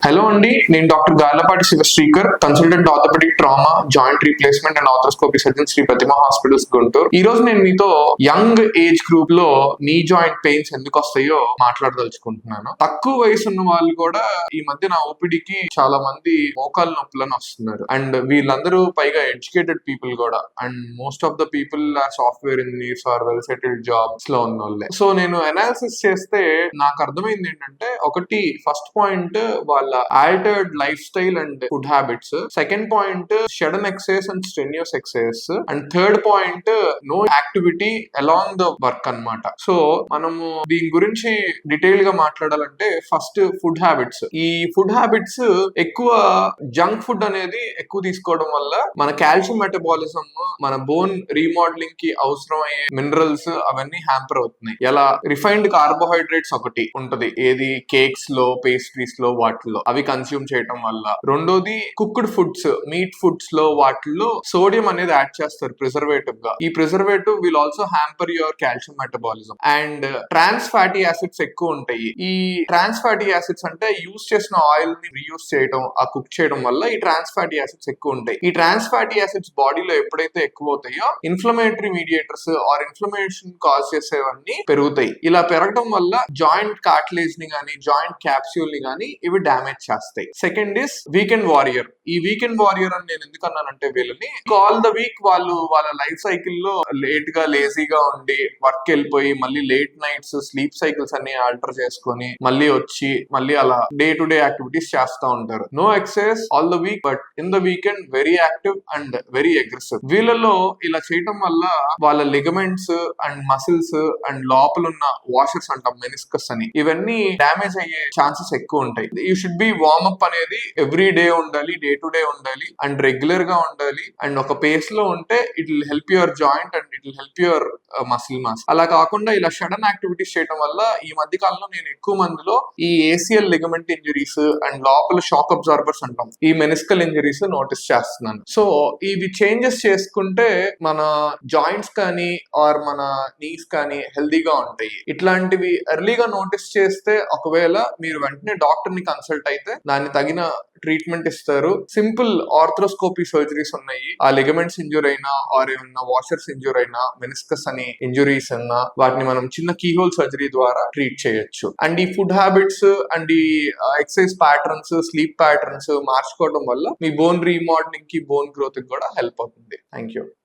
Hello అండి, నేను doctor Garlapati Shivasrikar, consultant orthopaedic trauma, joint replacement and arthroscopy surgeon, Sri Pratima hospitals, Guntur. ఈ రోజు నేను మీతో యంగ్ ఏజ్ గ్రూప్ లో నీ జాయింట్ పెయిన్స్ ఎందుకు వస్తాయో మాట్లాడదలుచుకుంటున్నాను. తక్కువ వయసు ఉన్న వాళ్ళు కూడా ఈ మధ్య నా ఓపీడీకి చాలా మంది మోకాలు నొప్పులను వస్తున్నారు. అండ్ వీళ్ళందరూ పైగా ఎడ్యుకేటెడ్ పీపుల్ కూడా. And most of the people are software engineers are well settled jobs లో ఉన్న వాళ్ళే. సో నేను అనాలిసిస్ చేస్తే నాకు అర్థమైంది ఏంటంటే, ఒకటి ఫస్ట్ పాయింట్ వాళ్ళ altered life style and food habits. Second point sudden exercise and strenuous exercise. And third point no activity along the work అన్నమాట. సో మనము దీని గురించి డీటెయిల్ గా మాట్లాడాలంటే ఫస్ట్ ఫుడ్ హ్యాబిట్స్. ఈ ఫుడ్ హ్యాబిట్స్ ఎక్కువ జంక్ ఫుడ్ అనేది ఎక్కువ తీసుకోవడం వల్ల మన కాల్షియం మెటబాలిజం, మన బోన్ రీమోడలింగ్ కి అవసరం అయ్యే మినరల్స్ అవన్నీ హ్యాంపర్ అవుతున్నాయి. ఎలా రిఫైన్డ్ కార్బోహైడ్రేట్స్ ఒకటి ఉంటది, ఏది కేక్స్ లో, పేస్ట్రీస్ లో, వాటిల్లో అవి కన్స్యూమ్ చేయటం వల్ల. రెండోది కుక్డ్ ఫుడ్స్, మీట్ ఫుడ్స్ లో వాటిల్లో సోడియం అనేది యాడ్ చేస్తారు ప్రిజర్వేటివ్ గా. ఈ preservative will also hamper your calcium metabolism. And trans fatty acids ఎక్కువ ఉంటాయి. ఈ ట్రాన్స్ ఫ్యాటీ యాసిడ్స్ అంటే యూజ్ చేసిన ఆయిల్ ని రీయూజ్ చేయడం, ఆ కుక్ చేయడం వల్ల ఈ ట్రాన్స్ ఫ్యాటీ యాసిడ్స్ ఎక్కువ ఉంటాయి. ఈ ట్రాన్స్ ఫ్యాటీ యాసిడ్స్ బాడీలో ఎప్పుడైతే ఎక్కువ అవుతాయో inflammatory mediators or inflammation cause చేసేవన్నీ పెరుగుతాయి. ఇలా పెరగడం వల్ల జాయింట్ కార్టిలేజ్ ని గానీ, జాయింట్ క్యాప్స్యూల్ ని గానీ ఇవి డ్యామేజ్ చేస్తాయి. Second is weekend warrior. ఈ వీకెండ్ వారియర్ అని నేను ఎందుకు అన్నానంటే, వీళ్ళని ఆల్ ద వీక్ వాళ్ళు వాళ్ళ లైఫ్ సైకిల్ లో లేట్ గా, లేజీగా ఉండి వర్క్ వెళ్ళిపోయి మళ్ళీ లేట్ నైట్స్ స్లీప్ సైకిల్స్ అన్ని ఆల్టర్ చేసుకొని మళ్ళీ వచ్చి మళ్ళీ అలా డే టు డే యాక్టివిటీస్ చేస్తూ ఉంటారు. No exercise all the week, but in the weekend very active and very aggressive. వీళ్ళలో ఇలా చేయటం వల్ల వాళ్ళ లిగమెంట్స్ అండ్ మసిల్స్ అండ్ లోపల ఉన్న వాషర్స్ అంటాం, మెనిస్కస్ అని, ఇవన్నీ డ్యామేజ్ అయ్యే ఛాన్సెస్ ఎక్కువ ఉంటాయి. You should be warm up అనేది ఎవ్రీ డే ఉండాలి, డే టు డే ఉండాలి అండ్ రెగ్యులర్ గా ఉండాలి. అండ్ ఒక పేస్ లో ఉంటే it will help your joint and it will help your muscle mass. అలా కాకుండా ఇలా సడన్ యాక్టివిటీస్ చేయడం వల్ల ఈ మధ్య కాలంలో నేను ఎక్కువ మందిలో ఈ ఏసిఎల్ లిగమెంట్ ఇంజరీస్ అండ్ లోపల షాక్ అబ్జార్బర్స్ అంటాం, ఈ మెనిస్కల్ ఇంజరీస్ నోటీస్ చేస్తున్నాను. సో ఇవి చేంజెస్ చేసుకుంటే మన జాయింట్స్ కానీ ఆర్ మన నీస్ కానీ హెల్దీగా ఉంటాయి. ఇట్లాంటివి ఎర్లీగా నోటీస్ చేస్తే ఒకవేళ మీరు వెంటనే డాక్టర్ ని కన్సల్ట్ అయితే దాన్ని తగిన ట్రీట్మెంట్ ఇస్తారు. సింపుల్ ఆర్థ్రోస్కోపీ సర్జరీస్ ఉన్నాయి. ఆ లిగమెంట్స్ ఇంజూర్ అయినా ఆర్ ఏమన్నా వాషర్స్ ఇంజూర్ అయినా, మెనిస్కస్ అని ఇంజురీస్ అన్నా, వాటిని మనం చిన్న కీహోల్ సర్జరీ ద్వారా ట్రీట్ చేయొచ్చు. అండ్ ఈ ఫుడ్ హ్యాబిట్స్ అండ్ ఈ ఎక్సర్సైజ్ ప్యాటర్న్స్, స్లీప్ ప్యాటర్న్స్ మార్చుకోవడం వల్ల మీ బోన్ రీమోడలింగ్ కి, బోన్ గ్రోత్ కి కూడా హెల్ప్ అవుతుంది. Thank you.